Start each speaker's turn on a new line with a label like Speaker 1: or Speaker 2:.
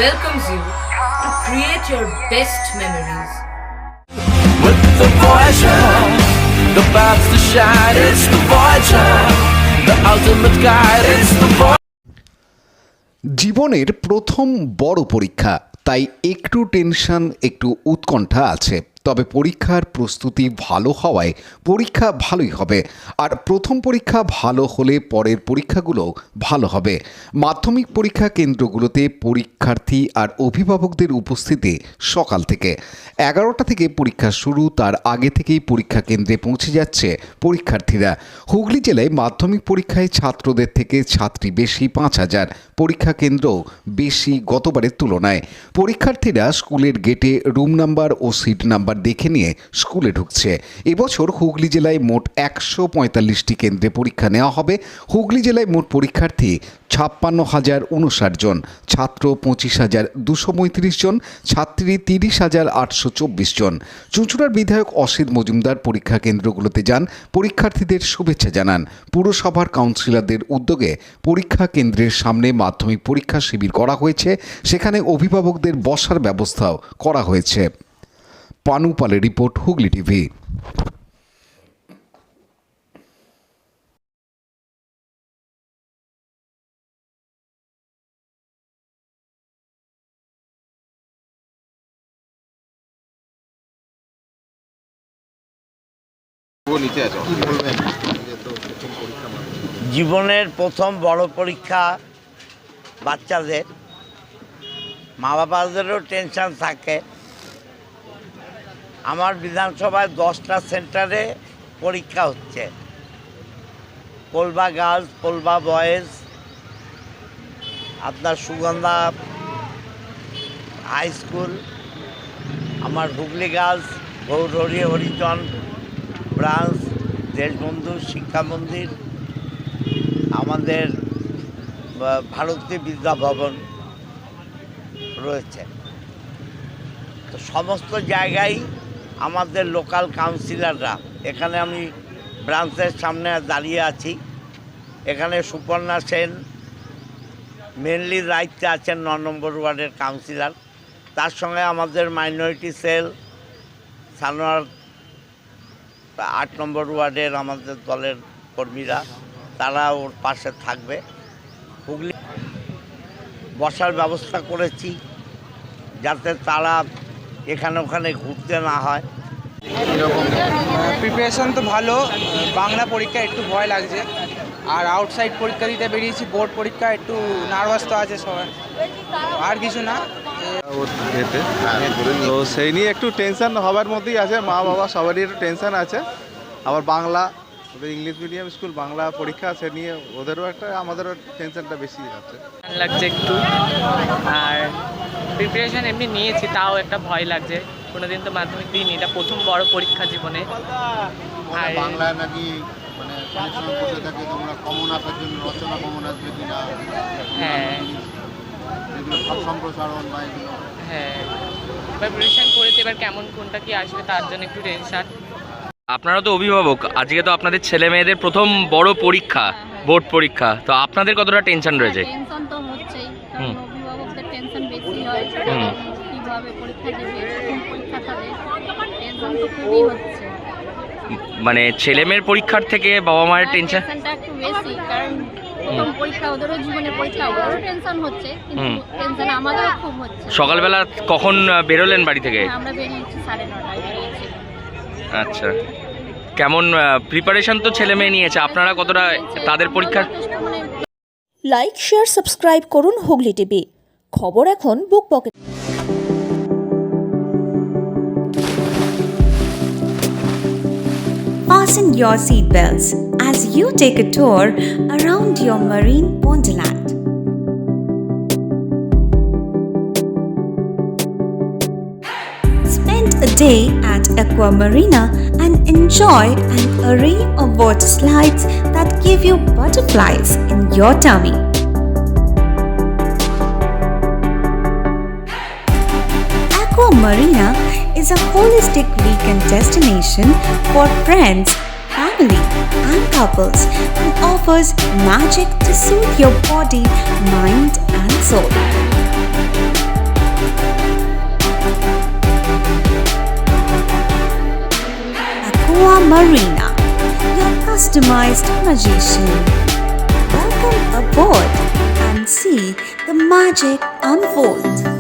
Speaker 1: welcomes you to create your best memories.
Speaker 2: With the Voyager, the path to shine, it's the Voyager, the ultimate guide, it's the Voyager.
Speaker 3: জীবনের প্রথম বড় পরীক্ষা, তাই একটু tension, একটু উৎকণ্ঠা আছে। তবে পরীক্ষার প্রস্তুতি ভালো হওয়ায় পরীক্ষা ভালোই হবে। আর প্রথম পরীক্ষা ভালো হলে পরের পরীক্ষাগুলো ভালো হবে। মাধ্যমিক পরীক্ষা কেন্দ্রগুলোতে পরীক্ষার্থী আর অভিভাবকদের উপস্থিতি সকাল থেকে 11টা থেকে পরীক্ষা শুরু, তার আগে থেকেই পরীক্ষা কেন্দ্রে পৌঁছে যাচ্ছে পরীক্ষার্থীরা। হুগলি জেলায় মাধ্যমিক পরীক্ষায় ছাত্রদের থেকে ছাত্রী বেশি 5,000, পরীক্ষা কেন্দ্র বেশি গতবারের তুলনায়। পরীক্ষার্থীরা স্কুলের গেটে রুম নাম্বার ও সিট নাম্বার দেখে নিয়ে স্কুলে ঢুকছে। এবছর হুগলি জেলায় মোট 145টি কেন্দ্রে পরীক্ষা নেওয়া হবে। হুগলি জেলায় মোট পরীক্ষার্থী 56,059 জন, ছাত্র 25,235 জন, ছাত্রী 30,824 জন। চুঁচুড়ার বিধায়ক অসিত মজুমদার পরীক্ষা কেন্দ্রগুলোতে যান, পরীক্ষার্থীদের শুভেচ্ছা জানান। পুরসভার কাউন্সিলরদের উদ্যোগে পরীক্ষা কেন্দ্রের সামনে মাধ্যমিক পরীক্ষা শিবির করা হয়েছে, সেখানে অভিভাবকদের বসার ব্যবস্থাও করা হয়েছে। পানু পালের রিপোর্ট, হুগলি টিভি।
Speaker 4: জীবনের প্রথম বড় পরীক্ষা বাচ্চাদের, মা বাবাদেরও টেনশন থাকে। আমার বিধানসভায় 10টা সেন্টারে পরীক্ষা হচ্ছে। কোলবা গার্লস, কোলবা বয়েজ, আপনার সুগন্ধা হাই স্কুল, আমার হুগলি গার্লস, গৌরহরি হরিজন ব্রাঞ্চ, দেশবন্ধু শিক্ষা মন্দির, আমাদের ভারতী বিদ্যা ভবন রয়েছে। তো সমস্ত জায়গায় আমাদের লোকাল কাউন্সিলররা, এখানে আমি ব্রাঞ্চের সামনে দাঁড়িয়ে আছি, এখানে সুপর্ণা সেন মেনলি দায়িত্বে আছেন 9 নম্বর ওয়ার্ডের কাউন্সিলর। তার সঙ্গে আমাদের মাইনরিটি সেল সানোয়ার 8 নম্বর ওয়ার্ডের আমাদের দলের কর্মীরা, তারা ওর পাশে থাকবে। হুগলি বসার ব্যবস্থা করেছি যাতে তারা এখানে ওখানে ঘুরতে না হয়।
Speaker 5: প্রিপারেশন তো ভালো, বাংলা পরীক্ষা একটু ভয় লাগছে, আর আউটসাইড পরীক্ষা দিতে বেরিয়েছি, বোর্ড পরীক্ষা একটু নার্ভাস তো আছে সবাই, আর কিছু না।
Speaker 6: তো সেই নিয়ে একটু টেনশন হবার মধ্যেই আছে, মা বাবা সবারই একটু টেনশন আছে। আবার বাংলা, ওদের ইংলিশ মিডিয়াম স্কুল, বাংলা পরীক্ষা, সে নিয়ে ওদেরও একটা, আমাদেরও টেনশনটা বেশি আছে
Speaker 7: লাগছে একটু। আর প্রিপারেশন এমনি নিয়েছি, তাও একটা ভয় লাগছে, কোনোদিন তো মাধ্যমিক দিইনি, এটা প্রথম বড় পরীক্ষা জীবনে। আর
Speaker 8: বাংলা নাকি মানে অনেক সময় বসে থাকে তোমরা কমন আসার জন্য, রচনা কমন আসবে কিনা,
Speaker 7: হ্যাঁ
Speaker 8: এগুলো ভাব সম্প্রসারণ বা এগুলো,
Speaker 7: হ্যাঁ প্রিপারেশন করেছি, এবার কেমন কোনটা কি আসবে তার জন্য একটু টেনশন।
Speaker 9: আপনারা তো অভিভাবক, আজকে তো আপনাদের ছেলে মেয়েদের প্রথম বড় পরীক্ষা, বোর্ড পরীক্ষা, তো আপনাদের কতটা টেনশন রয়েছে?
Speaker 10: টেনশন তো হচ্ছেই, কারণ অভিভাবকদের টেনশন বেশি হয়, কিভাবে পরীক্ষা দেবে, কোন পরীক্ষা দেবে, টেনশন তো খুবই হচ্ছে।
Speaker 9: মানে ছেলে মেয়ের পরীক্ষার থেকে বাবা মায়ের টেনশন
Speaker 10: একটু বেশি, কারণ প্রথম পরীক্ষা, ওদেরও জীবনের পরীক্ষা, ওদেরও টেনশন হচ্ছে, কিন্তু টেনশন আমাদেরও খুব হচ্ছে।
Speaker 9: সকালবেলা কখন বেরোলেন বাড়ি থেকে?
Speaker 10: আমরা বেরিয়েছি 9:30টায় বেরিয়েছি।
Speaker 9: আচ্ছা, কেমন প্রিপারেশন তো ছেলে মেয়ে নিয়েছে, আপনারা কতটা তাদের পরীক্ষার?
Speaker 11: লাইক, শেয়ার, সাবস্ক্রাইব করুন হুগলি টিভি। খবর এখন বুক pocket.
Speaker 12: Fasten your seatbelts as you take a tour around your marine wonderland. Spend a day at Aqua Marina and enjoy an array of water slides that give you butterflies in your tummy. Aqua Marina is a holistic weekend destination for friends, family, and couples and offers magic to soothe your body, mind, and soul. Aqua Marina, your customized magician. Welcome aboard and see the magic unfold.